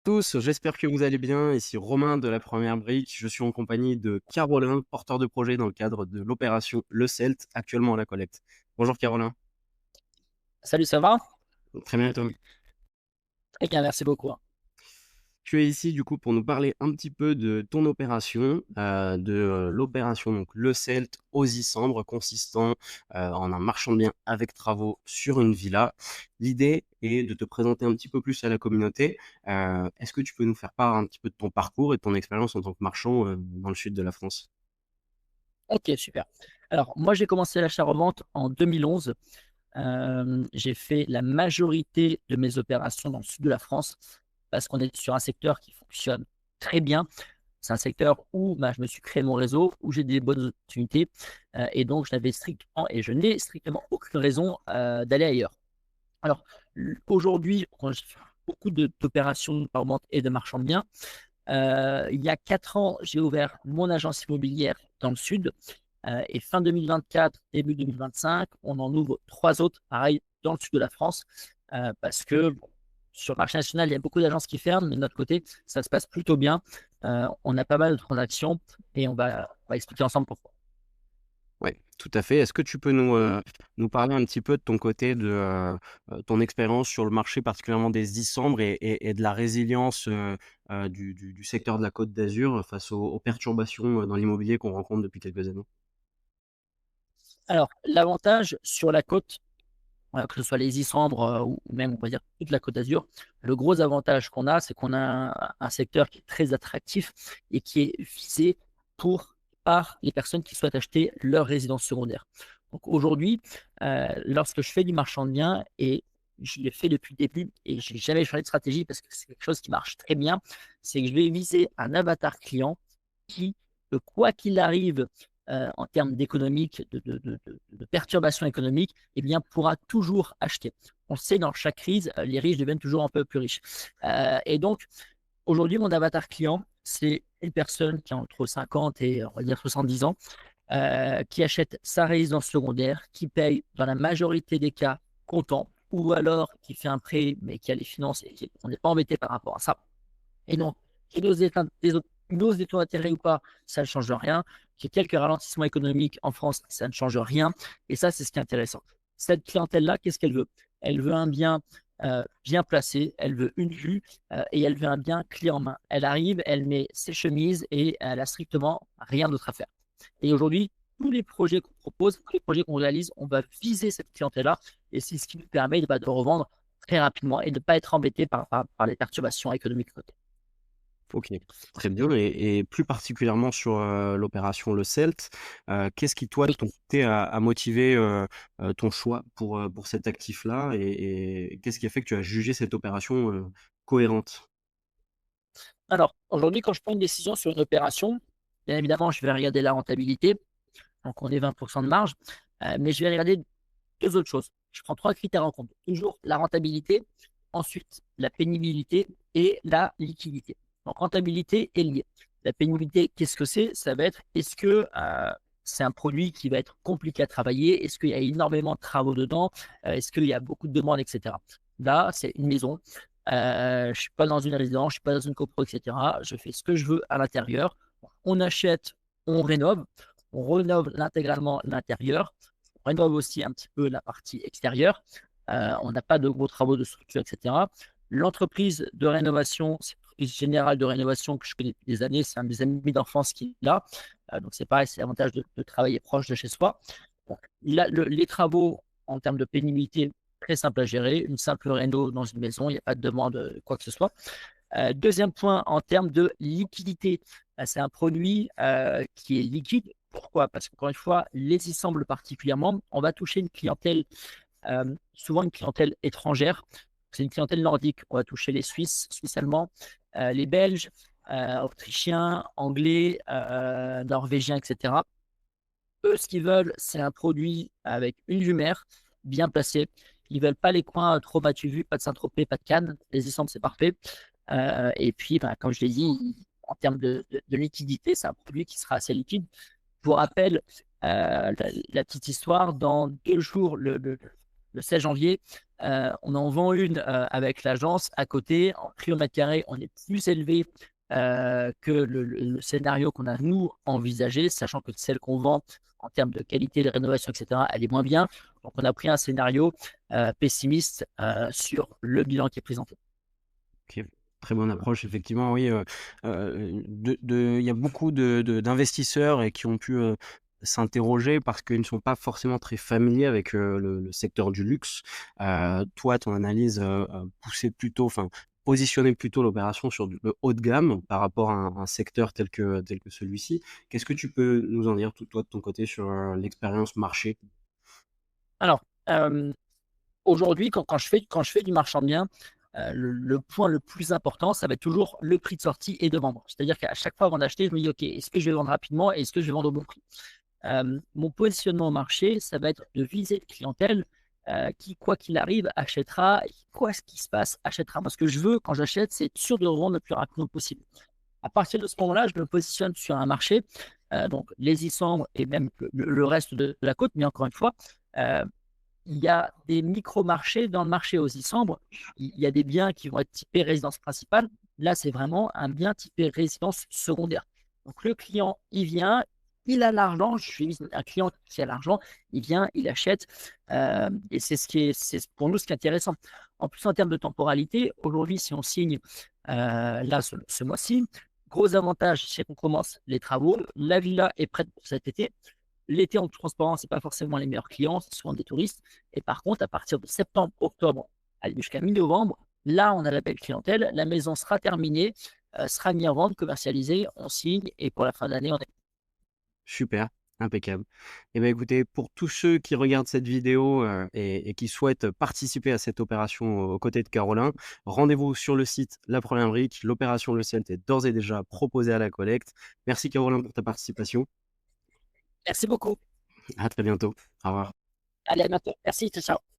Tous, j'espère que vous allez bien. Ici Romain de la Première Brique. Je suis en compagnie de Caroline, porteur de projet dans le cadre de l'opération Le Celt, actuellement à la collecte. Bonjour Caroline. Salut, ça va? Très bien et toi? Très bien, merci beaucoup, hein. Tu es ici du coup pour nous parler un petit peu de ton opération, l'opération donc Le Celt aux Isambres consistant, en un marchand de biens avec travaux sur une villa. L'idée est de te présenter un petit peu plus à la communauté. Est-ce que tu peux nous faire part un petit peu de ton parcours et de ton expérience en tant que marchand, dans le sud de la France? OK, super. Alors moi, j'ai commencé l'achat-revente en 2011. J'ai fait la majorité de mes opérations dans le sud de la France parce qu'on est sur un secteur qui fonctionne très bien. C'est un secteur où, je me suis créé mon réseau, où j'ai des bonnes opportunités, et donc je n'ai strictement aucune raison, d'aller ailleurs. Alors, aujourd'hui, quand je fais beaucoup d'opérations de revente et de marchand de biens. Il y a 4 ans, j'ai ouvert mon agence immobilière dans le sud, et fin 2024, début 2025, on en ouvre 3 autres, pareil, dans le sud de la France, parce que bon, sur le marché national, il y a beaucoup d'agences qui ferment, mais de notre côté, ça se passe plutôt bien. On a pas mal de transactions et on va expliquer ensemble pourquoi. Ouais, tout à fait. Est-ce que tu peux nous parler un petit peu de ton côté, ton expérience sur le marché, particulièrement des Issambres et de la résilience, du secteur de la Côte d'Azur face aux perturbations, dans l'immobilier qu'on rencontre depuis quelques années? Alors, l'avantage sur la côte, que ce soit les Isambres, ou même, on va dire, toute la Côte d'Azur, le gros avantage qu'on a, c'est qu'on a un secteur qui est très attractif et qui est visé par les personnes qui souhaitent acheter leur résidence secondaire. Donc aujourd'hui, lorsque je fais du marchand de biens, et je l'ai fait depuis le début et je n'ai jamais changé de stratégie parce que c'est quelque chose qui marche très bien, c'est que je vais viser un avatar client qui, quoi qu'il arrive, en termes d'économique, de perturbations économiques, eh bien, pourra toujours acheter. On sait, dans chaque crise, les riches deviennent toujours un peu plus riches. Et donc, aujourd'hui, mon avatar client, c'est une personne qui a entre 50 et, on va dire, 70 ans, qui achète sa résidence secondaire, qui paye dans la majorité des cas comptant, ou alors qui fait un prêt, mais qui a les finances et on n'est pas embêté par rapport à ça. Et donc, qu'il y ait une hausse des taux d'intérêt ou pas, ça ne change rien. Qu'il y ait quelques ralentissements économiques en France, ça ne change rien. Et ça, c'est ce qui est intéressant. Cette clientèle-là, qu'est-ce qu'elle veut? Elle veut un bien, bien placé, elle veut une vue, et elle veut un bien clé en main. Elle arrive, elle met ses chemises et elle a strictement rien d'autre à faire. Et aujourd'hui, tous les projets qu'on propose, tous les projets qu'on réalise, on va viser cette clientèle-là. Et c'est ce qui nous permet, de revendre très rapidement et de ne pas être embêté par les perturbations économiques. OK, très bien et plus particulièrement sur, l'opération Le Celt, qu'est-ce qui toi, de Oui. ton côté a motivé, ton choix pour cet actif-là et qu'est-ce qui a fait que tu as jugé cette opération, cohérente? Alors, aujourd'hui, quand je prends une décision sur une opération, bien évidemment, je vais regarder la rentabilité. Donc, on est 20 de marge, mais je vais regarder 2 autres choses. Je prends 3 critères en compte. Toujours la rentabilité, ensuite la pénibilité et la liquidité. Donc, rentabilité est liée. La pénibilité, qu'est-ce que c'est? Ça va être, est-ce que c'est un produit qui va être compliqué à travailler? Est-ce qu'il y a énormément de travaux dedans? Est-ce qu'il y a beaucoup de demandes, etc. Là, c'est une maison. Je ne suis pas dans une résidence, je ne suis pas dans une copro, etc. Je fais ce que je veux à l'intérieur. On achète, on rénove, on rénove intégralement l'intérieur, on rénove aussi un petit peu la partie extérieure. On n'a pas de gros travaux de structure, etc. L'entreprise de rénovation, c'est l'entreprise générale de rénovation que je connais depuis des années. C'est un de mes amis d'enfance qui est là. Donc c'est pareil, c'est l'avantage de travailler proche de chez soi. Donc, les travaux en termes de pénibilité, très simple à gérer. Une simple réno dans une maison, il n'y a pas de demande, quoi que ce soit. Deuxième point, en termes de liquidité, c'est un produit, qui est liquide. Pourquoi? Parce qu'encore une fois, les Isembles particulièrement, on va toucher une clientèle, souvent une clientèle étrangère. C'est une clientèle nordique. On va toucher les Suisses, Suisses allemands, les Belges, Autrichiens, Anglais, Norvégiens, etc. Eux, ce qu'ils veulent, c'est un produit avec une lumière bien placée. Ils veulent pas les coins trop battus vus, pas de Saint-Tropez, pas de Cannes. Les Isembles, c'est parfait. Et puis, comme je l'ai dit, en termes de liquidité, c'est un produit qui sera assez liquide. Je vous rappelle, la petite histoire, dans 2 jours, le 16 janvier, On en vend une, avec l'agence à côté. En prix au mètre carré, on est plus élevé, que le scénario qu'on a nous envisagé, sachant que celle qu'on vend en termes de qualité de rénovation et cetera, elle est moins bien. Donc on a pris un scénario, pessimiste, sur le bilan qui est présenté. OK, très bonne approche effectivement, oui, il y a beaucoup d'investisseurs et qui ont pu, s'interroger parce qu'ils ne sont pas forcément très familiers avec, le secteur du luxe. Toi, ton analyse, poussait plutôt enfin, positionnait plutôt l'opération sur le haut de gamme par rapport à un secteur tel que celui-ci. Qu'est-ce que tu peux nous en dire, toi, de ton côté sur, l'expérience marché? Alors, aujourd'hui, quand je fais du marchand de biens, le point le plus important, ça va être toujours le prix de sortie et de vendre. C'est-à-dire qu'à chaque fois avant d'acheter, je me dis: «OK, est-ce que je vais vendre rapidement et est-ce que je vais vendre au bon prix?» Mon positionnement au marché, ça va être de viser une clientèle, qui, quoi qu'il arrive, achètera et quoi ce qui se passe, achètera. Moi, ce que je veux quand j'achète, c'est être sûr de revendre le plus rapidement possible. À partir de ce moment-là, je me positionne sur un marché, donc les Issambres et même le reste de la côte, mais encore une fois, heu, il y a des micro-marchés dans le marché aux Issambres. Il y a des biens qui vont être typés résidence principale. Là, c'est vraiment un bien typé résidence secondaire. Donc le client, il vient, il a l'argent, je suis un client qui a l'argent, il vient, il achète, et c'est pour nous ce qui est intéressant. En plus, en termes de temporalité, aujourd'hui, si on signe, là, ce mois-ci, gros avantage, c'est qu'on commence les travaux. La villa est prête pour cet été. L'été, en toute transparence, c'est pas forcément les meilleurs clients, c'est souvent des touristes. Et par contre, à partir de septembre, octobre, allez jusqu'à mi-novembre, là, on a la belle clientèle. La maison sera terminée, sera mise en vente, commercialisée, on signe et pour la fin d'année, on est Super, impeccable. Et ben écoutez, pour tous ceux qui regardent cette vidéo, et qui souhaitent participer à cette opération aux côtés de Caroline, rendez-vous sur le site La Première Brique. L'opération Le Ciel est d'ores et déjà proposée à la collecte. Merci Caroline pour ta participation. merci beaucoup. À très bientôt. Au revoir. Allez, à bientôt. Merci, ciao, ciao.